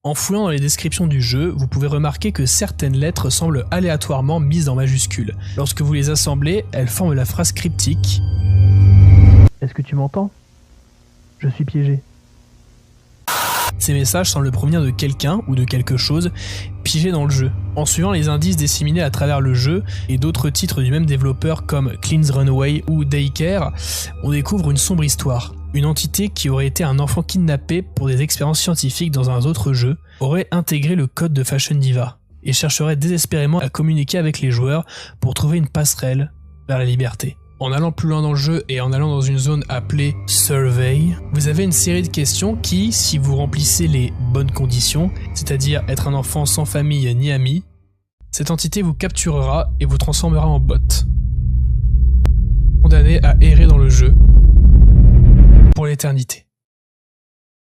En fouillant dans les descriptions du jeu, vous pouvez remarquer que certaines lettres semblent aléatoirement mises en majuscules. Lorsque vous les assemblez, elles forment la phrase cryptique « Est-ce que tu m'entends ? Je suis piégé ». Ces messages semblent provenir de quelqu'un ou de quelque chose piégé dans le jeu. En suivant les indices disséminés à travers le jeu et d'autres titres du même développeur comme Clean's Runaway ou Daycare, on découvre une sombre histoire. Une entité qui aurait été un enfant kidnappé pour des expériences scientifiques dans un autre jeu aurait intégré le code de Fashion Diva et chercherait désespérément à communiquer avec les joueurs pour trouver une passerelle vers la liberté. En allant plus loin dans le jeu et en allant dans une zone appelée Survey, vous avez une série de questions qui, si vous remplissez les bonnes conditions, c'est-à-dire être un enfant sans famille ni amis, cette entité vous capturera et vous transformera en bot. Condamné à errer dans le jeu pour l'éternité.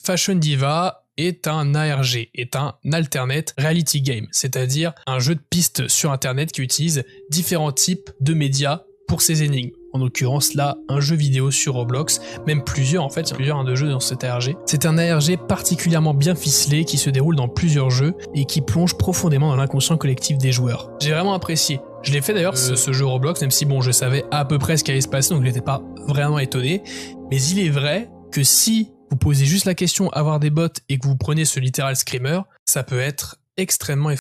Fashion Diva est un ARG, est un Alternate Reality Game, c'est-à-dire un jeu de pistes sur internet qui utilise différents types de médias pour ses énigmes. En l'occurrence là, un jeu vidéo sur Roblox, même plusieurs en fait, il y a plusieurs de jeux dans cet ARG. C'est un ARG particulièrement bien ficelé qui se déroule dans plusieurs jeux et qui plonge profondément dans l'inconscient collectif des joueurs. J'ai vraiment apprécié. Je l'ai fait d'ailleurs ce jeu Roblox, même si bon je savais à peu près ce qui allait se passer, donc je n'étais pas vraiment étonné. Mais il est vrai que si vous posez juste la question avoir des bots et que vous prenez ce littéral screamer, ça peut être extrêmement effrayant.